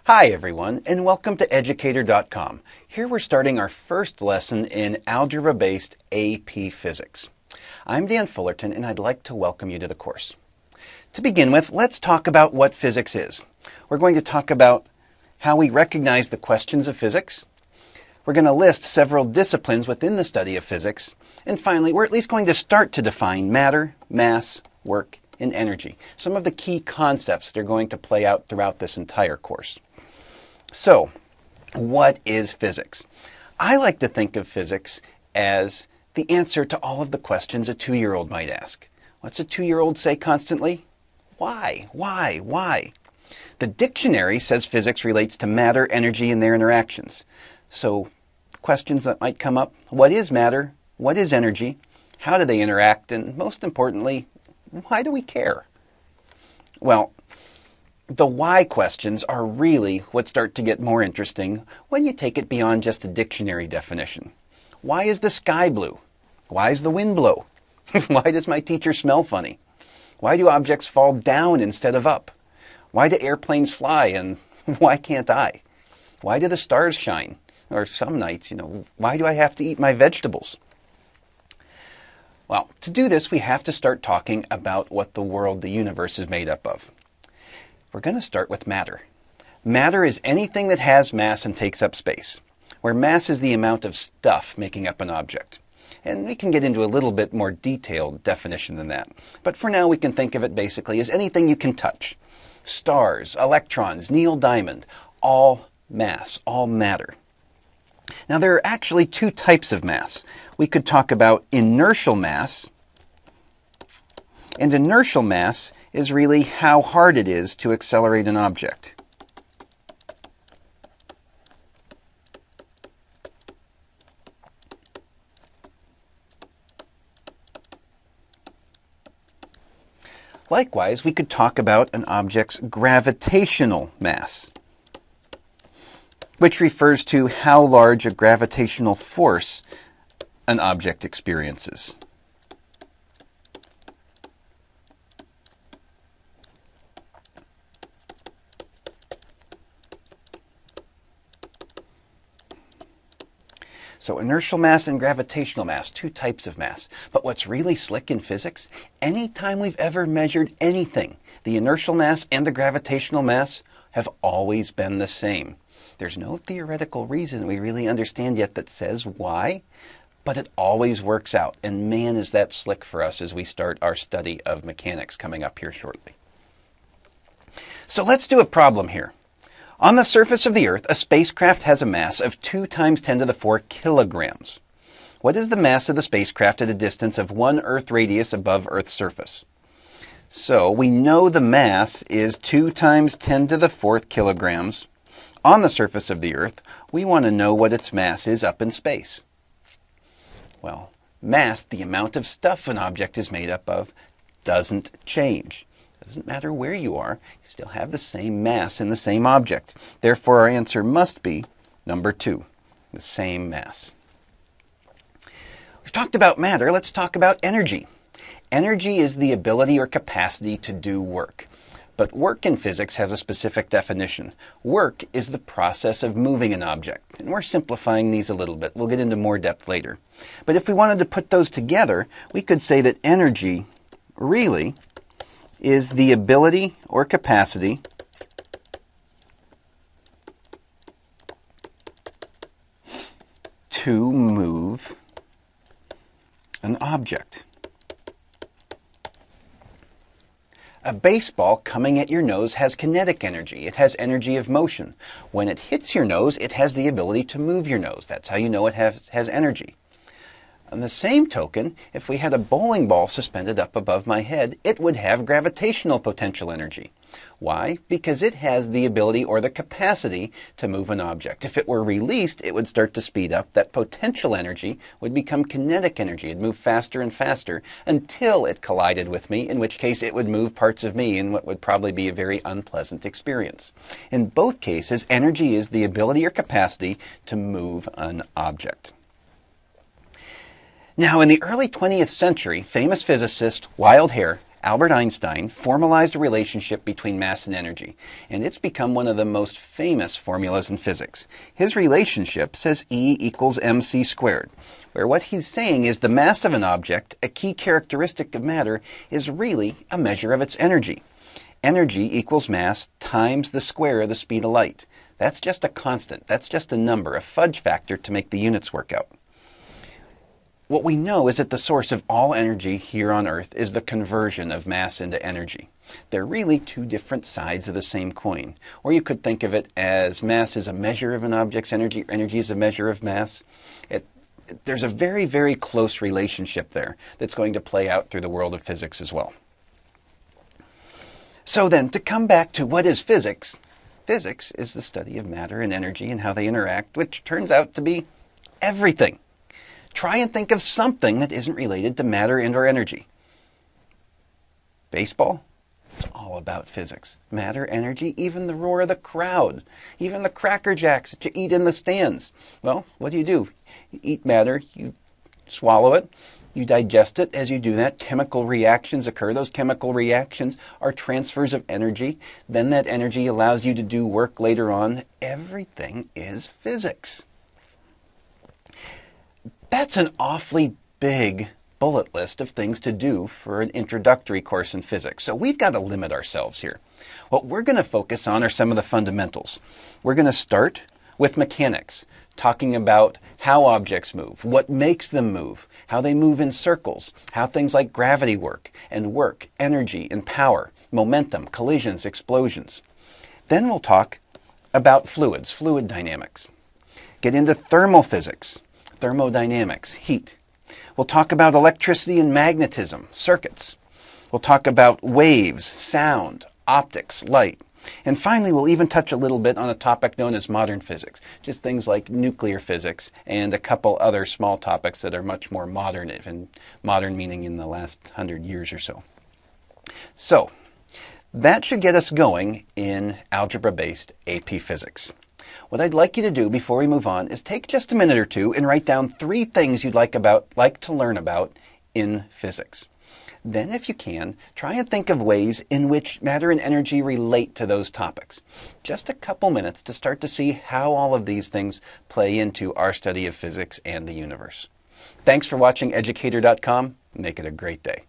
Hi everyone, and welcome to Educator.com. Here we're starting our first lesson in algebra-based AP Physics. I'm Dan Fullerton, and I'd like to welcome you to the course. To begin with, let's talk about what physics is. We're going to talk about how we recognize the questions of physics. We're going to list several disciplines within the study of physics. And finally, we're at least going to start to define matter, mass, work, and energy. Some of the key concepts that are going to play out throughout this entire course. So, what is physics? I like to think of physics as the answer to all of the questions a 2-year-old might ask. What's a 2-year-old say constantly? Why? Why? Why? The dictionary says physics relates to matter, energy, and their interactions. So, questions that might come up: what is matter? What is energy? How do they interact? And most importantly, why do we care? Well, the why questions are really what start to get more interesting when you take it beyond just a dictionary definition. Why is the sky blue? Why does the wind blow? Why does my teacher smell funny? Why do objects fall down instead of up? Why do airplanes fly and why can't I? Why do the stars shine? Or some nights, why do I have to eat my vegetables? Well, to do this, we have to start talking about what the world, the universe, is made up of. We're going to start with matter. Matter is anything that has mass and takes up space, where mass is the amount of stuff making up an object. And we can get into a little bit more detailed definition than that. But for now, we can think of it basically as anything you can touch. Stars, electrons, Neil Diamond, all mass, all matter. Now, there are actually two types of mass. We could talk about inertial mass. And inertial mass is really how hard it is to accelerate an object. Likewise, we could talk about an object's gravitational mass, which refers to how large a gravitational force an object experiences. So inertial mass and gravitational mass, two types of mass. But what's really slick in physics, anytime we've ever measured anything, the inertial mass and the gravitational mass have always been the same. There's no theoretical reason we really understand yet that says why, but it always works out. And man, is that slick for us as we start our study of mechanics coming up here shortly. So let's do a problem here. On the surface of the Earth, a spacecraft has a mass of 2 times 10 to the 4 kilograms. What is the mass of the spacecraft at a distance of 1 Earth radius above Earth's surface? So we know the mass is 2 times 10 to the 4th kilograms. On the surface of the Earth, we want to know what its mass is up in space. Well, mass, the amount of stuff an object is made up of, doesn't change. Doesn't matter where you are, you still have the same mass in the same object. Therefore, our answer must be number 2, the same mass. We've talked about matter, let's talk about energy. Energy is the ability or capacity to do work. But work in physics has a specific definition. Work is the process of moving an object. And we're simplifying these a little bit. We'll get into more depth later. But if we wanted to put those together, we could say that energy really is the ability or capacity to move an object. A baseball coming at your nose has kinetic energy. It has energy of motion. When it hits your nose, it has the ability to move your nose. That's how you know it has energy. On the same token, if we had a bowling ball suspended up above my head, it would have gravitational potential energy. Why? Because it has the ability or the capacity to move an object. If it were released, it would start to speed up. That potential energy would become kinetic energy. It'd move faster and faster until it collided with me, in which case it would move parts of me in what would probably be a very unpleasant experience. In both cases, energy is the ability or capacity to move an object. Now, in the early 20th century, famous physicist, wild hair, Albert Einstein formalized a relationship between mass and energy, and it's become one of the most famous formulas in physics. His relationship says E equals mc squared, where what he's saying is the mass of an object, a key characteristic of matter, is really a measure of its energy. Energy equals mass times the square of the speed of light. That's just a constant. That's just a number, a fudge factor to make the units work out. What we know is that the source of all energy here on Earth is the conversion of mass into energy. They're really two different sides of the same coin. Or you could think of it as mass is a measure of an object's energy, energy is a measure of mass. There's a very, very close relationship there that's going to play out through the world of physics as well. So then, to come back to what is physics, physics is the study of matter and energy and how they interact, which turns out to be everything. Try and think of something that isn't related to matter and or energy. Baseball? It's all about physics. Matter, energy, even the roar of the crowd, even the Cracker Jacks that you eat in the stands. Well, what do? You eat matter, you swallow it, you digest it. As you do that, chemical reactions occur. Those chemical reactions are transfers of energy. Then that energy allows you to do work later on. Everything is physics. That's an awfully big bullet list of things to do for an introductory course in physics. So we've got to limit ourselves here. What we're going to focus on are some of the fundamentals. We're going to start with mechanics, talking about how objects move, what makes them move, how they move in circles, how things like gravity work, energy and power, momentum, collisions, explosions. Then we'll talk about fluids, fluid dynamics. Get into thermal physics, thermodynamics, heat. We'll talk about electricity and magnetism, circuits. We'll talk about waves, sound, optics, light. And finally, we'll even touch a little bit on a topic known as modern physics, just things like nuclear physics and a couple other small topics that are much more modern, and modern meaning in the last 100 years or so. So, that should get us going in algebra-based AP Physics. What I'd like you to do before we move on is take just a minute or two and write down 3 things you'd like to learn about in physics. Then, if you can, try and think of ways in which matter and energy relate to those topics. Just a couple minutes to start to see how all of these things play into our study of physics and the universe. Thanks for watching Educator.com. Make it a great day.